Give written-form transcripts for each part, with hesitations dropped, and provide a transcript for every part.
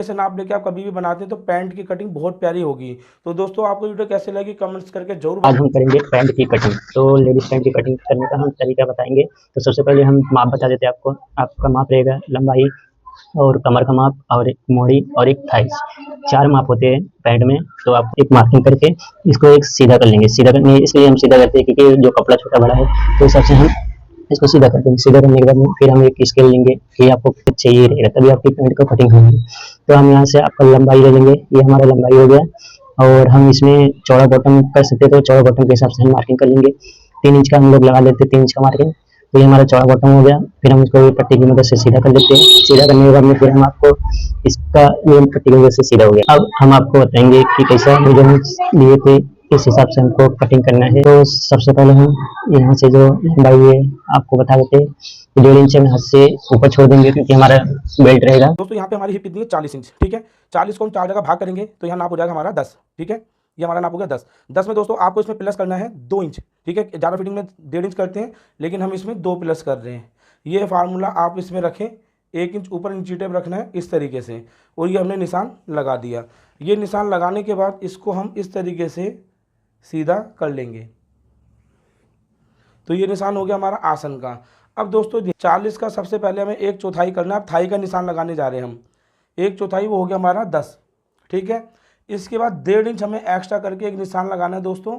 ऐसे नाप लेके आप कभी भी बनाते हैं तो पैंट की कटिंग बहुत प्यारी होगी। तो दोस्तों आपको वीडियो कैसे लगी कमेंट्स करके जरूर आज हम करेंगे पैंट की कटिंग। तो लेडीज पैंट की कटिंग करने का हम तरीका बताएंगे। तो सबसे पहले हम माप बता देते हैं आपको। आपका माप रहेगा लंबाई और कमर का माप और एक मोड़ी और एक थाइस, 4 माप होते हैं पैंट में। तो आप एक मार्किंग करके इसको एक सीधा कर लेंगे। सीधा करने इसलिए हम सीधा करते हैं क्योंकि जो कपड़ा छोटा बड़ा है तो इस हिसाब से हम इसको सीधा कर देंगे। सीधा करने के बाद में फिर हम एक स्केल लेंगे कि आपको कितना चाहिए रहेगा, तभी आपकी पैंट को कटिंग होगी। तो हम यहाँ से आपका लंबाई ले लेंगे, ये हमारा लंबाई हो गया। और हम इसमें चौड़ा बॉटम कर सकते हैं तो चौड़ा बॉटम के हिसाब से हम मार्किंग कर लेंगे। 3 इंच का हम लोग लगा लेते हैं, 3 इंच का मार्किंग। तो ये हमारा चौड़ा बॉटम हो गया। फिर हम इसको पट्टी की मदद से सीधा कर लेते हैं। सीधा करने के बाद में फिर हम आपको इसका ये पट्टी की मदद से सीधा हो गया। अब हम आपको बताएंगे कि कैसा मेजरमेंट्स लिए थे, इस हिसाब से हमको कटिंग करना है। तो सबसे पहले हम यहाँ से जो लंबाई है आपको बता देते हैं। 1.5 इंच हम हाथ से ऊपर छोड़ देंगे क्योंकि हमारा बेल्ट रहेगा। दोस्तों यहाँ पे हमारी हिप इतनी है 40 इंच, ठीक है। 40 को हम 4 जगह भाग करेंगे तो यहाँ नाप हो जाएगा हमारा 10, ठीक है। ये हमारा नाप हो गया 10। 10 में दोस्तों आपको इसमें प्लस करना है 2 इंच, ठीक है। ज़्यादा फिटिंग में 1.5 इंच करते हैं लेकिन हम इसमें 2 प्लस कर रहे हैं। ये फार्मूला आप इसमें रखें, 1 इंच ऊपर इंची टेप रखना है इस तरीके से। और ये हमने निशान लगा दिया। ये निशान लगाने के बाद इसको हम इस तरीके से सीधा कर लेंगे। तो ये निशान हो गया हमारा आसन का। अब दोस्तों 40 का सबसे पहले हमें 1/4 करना है। अब थाई का निशान लगाने जा रहे हैं हम। 1/4 वो हो गया हमारा 10, ठीक है। इसके बाद 1.5 इंच हमें एक्स्ट्रा करके एक निशान लगाना है दोस्तों,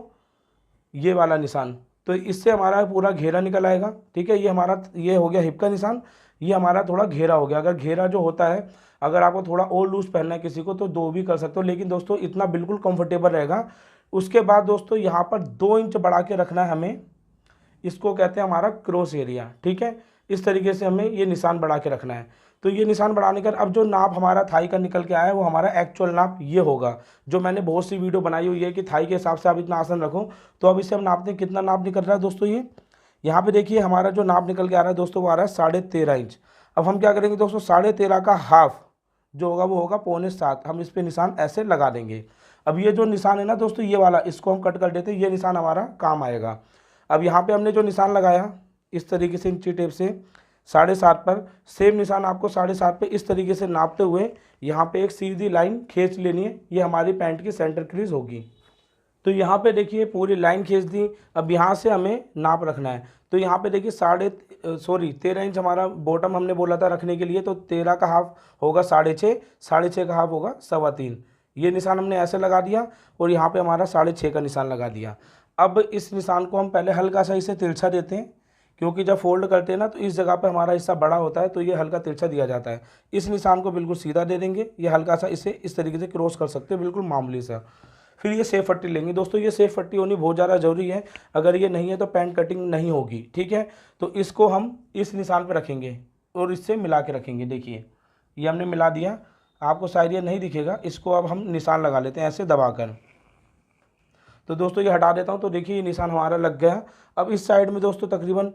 ये वाला निशान। तो इससे हमारा पूरा घेरा निकल आएगा, ठीक है। ये हो गया हिप का निशान। ये हमारा थोड़ा घेरा हो गया। अगर घेरा जो होता है, अगर आपको थोड़ा और लूज पहनना है किसी को तो 2 भी कर सकते हो, लेकिन दोस्तों इतना बिल्कुल कंफर्टेबल रहेगा। उसके बाद दोस्तों यहाँ पर 2 इंच बढ़ा के रखना है हमें। इसको कहते हैं हमारा क्रॉस एरिया, ठीक है। इस तरीके से हमें ये निशान बढ़ा के रखना है। तो ये निशान बढ़ाने का अब जो नाप हमारा थाई का निकल के आया है वो हमारा एक्चुअल नाप ये होगा। जो मैंने बहुत सी वीडियो बनाई हुई है कि थाई के हिसाब से आप इतना आसन रखो। तो अब इसे हम नापते हैं कितना नाप निकल रहा है दोस्तों। ये यहाँ पे देखिए हमारा जो नाप निकल के आ रहा है दोस्तों वो आ रहा है 13.5 इंच। अब हम क्या करेंगे दोस्तों, 13.5 का हाफ जो होगा वो होगा 6.25। हम इस पर निशान ऐसे लगा देंगे। अब ये जो निशान है ना दोस्तों, ये वाला, इसको हम कट कर देते हैं। ये निशान हमारा काम आएगा। अब यहाँ पे हमने जो निशान लगाया इस तरीके से इंची टेप से 7.5 पर, सेम निशान आपको 7.5 पे इस तरीके से नापते हुए यहाँ पे एक सीधी लाइन खींच लेनी है। ये हमारी पैंट की सेंटर क्रीज होगी। तो यहाँ पे देखिए पूरी लाइन खींच दी। अब यहाँ से हमें नाप रखना है। तो यहाँ पे देखिए 13 इंच हमारा बॉटम हमने बोला था रखने के लिए। तो 13 का हाफ होगा 6.5, 6.5 का हाफ होगा 3.25। ये निशान हमने ऐसे लगा दिया और यहाँ पे हमारा 6.5 का निशान लगा दिया। अब इस निशान को हम पहले हल्का सा इसे तिरछा देते हैं, क्योंकि जब फोल्ड करते हैं ना तो इस जगह पे हमारा हिस्सा बड़ा होता है तो ये हल्का तिरछा दिया जाता है। इस निशान को बिल्कुल सीधा दे देंगे। ये हल्का सा इसे इस तरीके से क्रॉस कर सकते हैं, बिल्कुल मामूली सा। फिर ये सेफ पट्टी लेंगे दोस्तों। ये सेफ पट्टी होनी बहुत ज़्यादा ज़रूरी है। अगर ये नहीं है तो पैंट कटिंग नहीं होगी, ठीक है। तो इसको हम इस निशान पर रखेंगे और इससे मिला के रखेंगे। देखिए ये हमने मिला दिया। आपको शायद ये नहीं दिखेगा। इसको अब हम निशान लगा लेते हैं ऐसे दबाकर। तो दोस्तों ये हटा देता हूँ। तो देखिए ये निशान हमारा लग गया। अब इस साइड में दोस्तों तकरीबन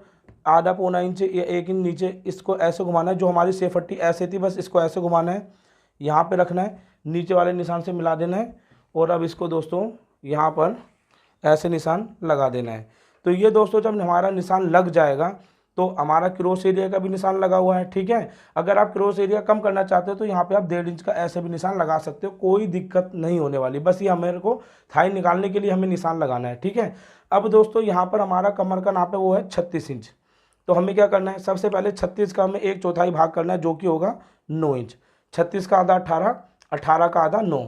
आधा पौना इंच या 1 इंच नीचे इसको ऐसे घुमाना है। जो हमारी सेफ पट्टी ऐसे थी बस इसको ऐसे घुमाना है, यहाँ पे रखना है, नीचे वाले निशान से मिला देना है। और अब इसको दोस्तों यहाँ पर ऐसे निशान लगा देना है। तो ये दोस्तों जब हमारा निशान लग जाएगा तो हमारा क्रॉस एरिया का भी निशान लगा हुआ है, ठीक है। अगर आप क्रॉस एरिया कम करना चाहते हो तो यहाँ पे आप 1.5 इंच का ऐसे भी निशान लगा सकते हो, कोई दिक्कत नहीं होने वाली। बस ये हमारे को थाई निकालने के लिए हमें निशान लगाना है, ठीक है। अब दोस्तों यहाँ पर हमारा कमर का नाप है वो है 36 इंच। तो हमें क्या करना है, सबसे पहले 36 का हमें 1/4 भाग करना है जो कि होगा 9 इंच। 36 का आधा 18, 18 का आधा 9,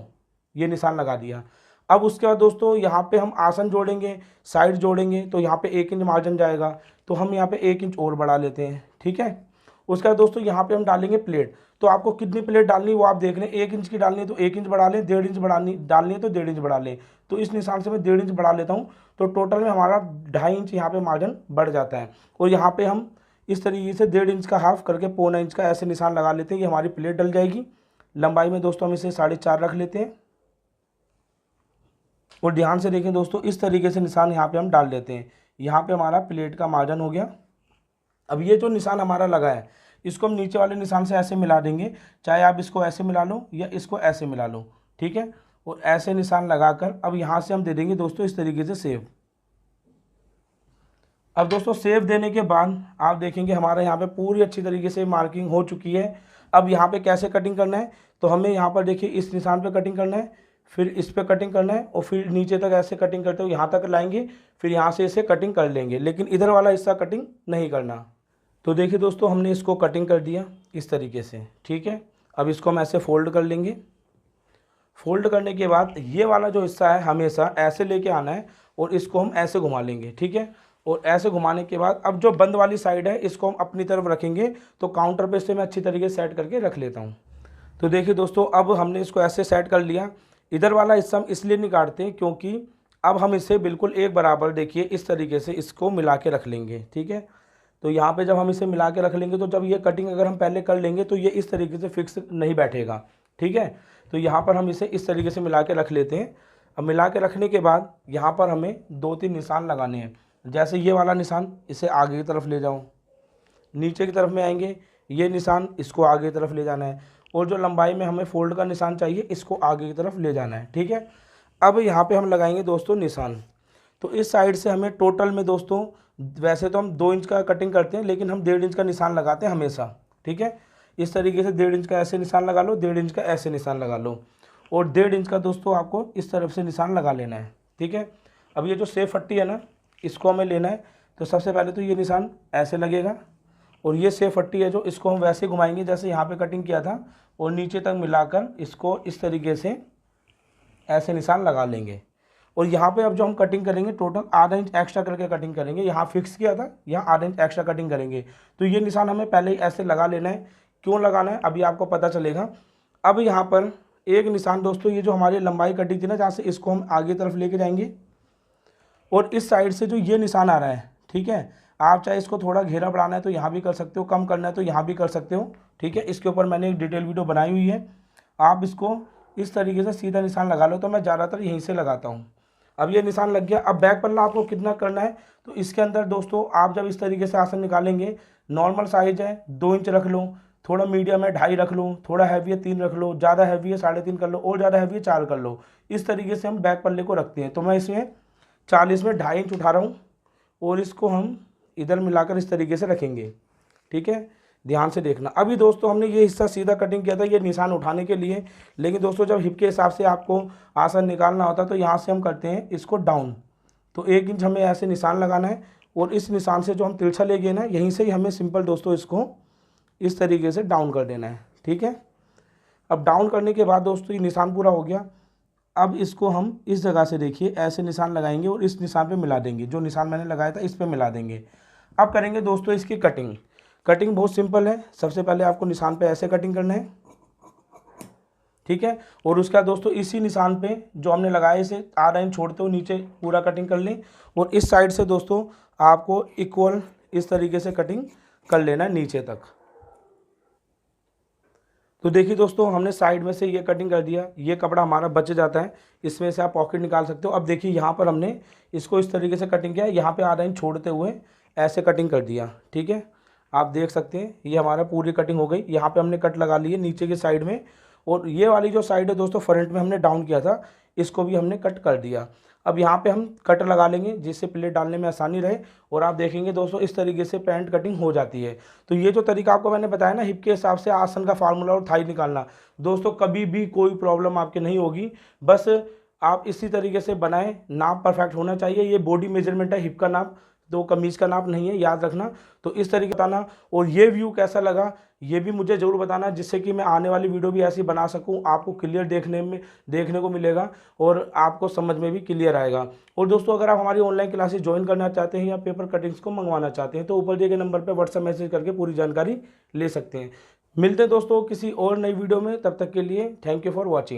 ये निशान लगा दिया। अब उसके बाद दोस्तों यहाँ पे हम आसन जोड़ेंगे, साइड जोड़ेंगे। तो यहाँ पे 1 इंच मार्जिन जाएगा। तो हम यहाँ पे 1 इंच और बढ़ा लेते हैं, ठीक है। उसके बाद दोस्तों यहाँ पे हम डालेंगे प्लेट। तो आपको कितनी प्लेट डालनी है वो आप देख लें। 1 इंच की डालनी है तो 1 इंच बढ़ा लें, 1.5 इंच डालनी है तो 1.5 इंच बढ़ा लें। तो इस निशान से मैं 1.5 इंच बढ़ा लेता हूँ। तो टोटल में हमारा 2.5 इंच यहाँ पे मार्जिन बढ़ जाता है। और यहाँ पे हम इस तरीके से 1.5 इंच का हाफ करके 1.25 इंच का ऐसे निशान लगा लेते हैं। ये हमारी प्लेट डल जाएगी। लंबाई में दोस्तों हम इसे 4.5 रख लेते हैं। और ध्यान से देखें दोस्तों, इस तरीके से निशान यहाँ पे हम डाल देते हैं। यहाँ पे हमारा प्लेट का मार्जिन हो गया। अब ये जो निशान हमारा लगा है इसको हम नीचे वाले निशान से ऐसे मिला देंगे। चाहे आप इसको ऐसे मिला लो या इसको ऐसे मिला लो, ठीक है। और ऐसे निशान लगाकर अब यहाँ से हम दे देंगे दोस्तों इस तरीके से सेव। अब दोस्तों सेव देने के बाद आप देखेंगे हमारे यहाँ पे पूरी अच्छी तरीके से मार्किंग हो चुकी है। अब यहाँ पे कैसे कटिंग करना है, तो हमें यहाँ पर देखिए इस निशान पे कटिंग करना है, फिर इस पे कटिंग करना है और फिर नीचे तक ऐसे कटिंग करते हुए यहाँ तक लाएंगे, फिर यहाँ से इसे कटिंग कर लेंगे, लेकिन इधर वाला हिस्सा कटिंग नहीं करना। तो देखिए दोस्तों हमने इसको कटिंग कर दिया इस तरीके से, ठीक है। अब इसको हम ऐसे फोल्ड कर लेंगे। फोल्ड करने के बाद ये वाला जो हिस्सा है हमेशा ऐसे लेके आना है और इसको हम ऐसे घुमा लेंगे, ठीक है। और ऐसे घुमाने के बाद अब जो बंद वाली साइड है इसको हम अपनी तरफ रखेंगे। तो काउंटर पे से मैं अच्छी तरीके से सेट करके रख लेता हूँ। तो देखिए दोस्तों अब हमने इसको ऐसे सेट कर लिया। इधर वाला हिस्सा हम इसलिए नहीं काटते क्योंकि अब हम इसे बिल्कुल एक बराबर देखिए इस तरीके से इसको मिला के रख लेंगे, ठीक है। तो यहाँ पे जब हम इसे मिला के रख लेंगे तो जब ये कटिंग अगर हम पहले कर लेंगे तो ये इस तरीके से फिक्स नहीं बैठेगा, ठीक है। तो यहाँ पर हम इसे इस तरीके से मिला के रख लेते हैं। अब मिला के रखने के बाद यहाँ पर हमें 2-3 निशान लगाने हैं। जैसे ये वाला निशान इसे आगे की तरफ ले जाओ, नीचे की तरफ में आएंगे, ये निशान इसको आगे की तरफ ले जाना है, और जो लंबाई में हमें फोल्ड का निशान चाहिए इसको आगे की तरफ ले जाना है, ठीक है। अब यहाँ पे हम लगाएंगे दोस्तों निशान। तो इस साइड से हमें टोटल में दोस्तों, वैसे तो हम 2 इंच का कटिंग करते हैं लेकिन हम 1.5 इंच का निशान लगाते हैं हमेशा, ठीक है। इस तरीके से 1.5 इंच का ऐसे निशान लगा लो, 1.5 इंच का ऐसे निशान लगा लो, और 1.5 इंच का दोस्तों आपको इस तरफ से निशान लगा लेना है, ठीक है। अब ये जो सेफ पट्टी है ना इसको हमें लेना है। तो सबसे पहले तो ये निशान ऐसे लगेगा, और ये सेफ पट्टी है जो इसको हम वैसे घुमाएंगे जैसे यहाँ पे कटिंग किया था, और नीचे तक मिलाकर इसको इस तरीके से ऐसे निशान लगा लेंगे। और यहाँ पे अब जो हम कटिंग करेंगे टोटल आधा इंच एक्स्ट्रा करके कटिंग करेंगे। यहाँ फिक्स किया था, यहाँ आधा इंच एक्स्ट्रा कटिंग करेंगे। तो ये निशान हमें पहले ही ऐसे लगा लेना है। क्यों लगाना है अभी आपको पता चलेगा। अब यहाँ पर एक निशान दोस्तों, ये जो हमारी लंबाई कटी थी ना जहाँ से, इसको हम आगे तरफ लेके जाएंगे, और इस साइड से जो ये निशान आ रहा है, ठीक है, आप चाहे इसको थोड़ा घेरा बढ़ाना है तो यहाँ भी कर सकते हो, कम करना है तो यहाँ भी कर सकते हो, ठीक है। इसके ऊपर मैंने एक डिटेल वीडियो बनाई हुई है। आप इसको इस तरीके से सीधा निशान लगा लो। तो मैं ज़्यादातर यहीं से लगाता हूँ। अब ये निशान लग गया। अब बैक पल्ला आपको कितना करना है, तो इसके अंदर दोस्तों आप जब इस तरीके से आसन निकालेंगे, नॉर्मल साइज है 2 इंच रख लो, थोड़ा मीडियम है 2.5 रख लो, थोड़ा हैवी है 3 रख लो, ज़्यादा हैवी है 3.5 कर लो, और ज़्यादा हैवी है 4 कर लो। इस तरीके से हम बैक पल्ले को रखते हैं। तो मैं इसमें 40 में 2.5 इंच उठा रहा हूँ, और इसको हम इधर मिलाकर इस तरीके से रखेंगे, ठीक है। ध्यान से देखना। अभी दोस्तों हमने ये हिस्सा सीधा कटिंग किया था ये निशान उठाने के लिए, लेकिन दोस्तों जब हिप के हिसाब से आपको आसन निकालना होता है तो यहाँ से हम करते हैं इसको डाउन। तो 1 इंच हमें ऐसे निशान लगाना है, और इस निशान से जो हम तिरछा ले गए ना, यहीं से ही हमें सिंपल दोस्तों इसको इस तरीके से डाउन कर देना है, ठीक है। अब डाउन करने के बाद दोस्तों ये निशान पूरा हो गया। अब इसको हम इस जगह से देखिए ऐसे निशान लगाएंगे और इस निशान पे मिला देंगे, जो निशान मैंने लगाया था इस पे मिला देंगे। अब करेंगे दोस्तों इसकी कटिंग। कटिंग बहुत सिंपल है। सबसे पहले आपको निशान पे ऐसे कटिंग करना है, ठीक है। और उसका दोस्तों इसी निशान पे जो हमने लगाया इसे आधा इंच छोड़ते हुए नीचे पूरा कटिंग कर लें, और इस साइड से दोस्तों आपको इक्वल इस तरीके से कटिंग कर लेना है नीचे तक। तो देखिए दोस्तों हमने साइड में से ये कटिंग कर दिया। ये कपड़ा हमारा बच जाता है, इसमें से आप पॉकेट निकाल सकते हो। अब देखिए यहाँ पर हमने इसको इस तरीके से कटिंग किया, यहाँ पे आधा इंच छोड़ते हुए ऐसे कटिंग कर दिया, ठीक है। आप देख सकते हैं ये हमारा पूरी कटिंग हो गई। यहाँ पे हमने कट लगा लिए नीचे की साइड में, और ये वाली जो साइड है दोस्तों फ्रंट में हमने डाउन किया था, इसको भी हमने कट कर दिया। अब यहाँ पे हम कट लगा लेंगे जिससे प्लेट डालने में आसानी रहे, और आप देखेंगे दोस्तों इस तरीके से पैंट कटिंग हो जाती है। तो ये जो तरीका आपको मैंने बताया ना हिप के हिसाब से आसन का फार्मूला और थाई निकालना, दोस्तों कभी भी कोई प्रॉब्लम आपके नहीं होगी। बस आप इसी तरीके से बनाएं, नाप परफेक्ट होना चाहिए। ये बॉडी मेजरमेंट है, हिप का नाप, तो कमीज़ का नाप नहीं है, याद रखना। तो इस तरीके बताना, और ये व्यू कैसा लगा ये भी मुझे ज़रूर बताना, जिससे कि मैं आने वाली वीडियो भी ऐसी बना सकूं, आपको क्लियर देखने को मिलेगा और आपको समझ में भी क्लियर आएगा। और दोस्तों अगर आप हमारी ऑनलाइन क्लासेस ज्वाइन करना चाहते हैं या पेपर कटिंग्स को मंगवाना चाहते हैं तो ऊपर दिए गए नंबर पर व्हाट्सएप मैसेज करके पूरी जानकारी ले सकते हैं। मिलते हैं दोस्तों किसी और नई वीडियो में, तब तक के लिए थैंक यू फॉर वॉचिंग।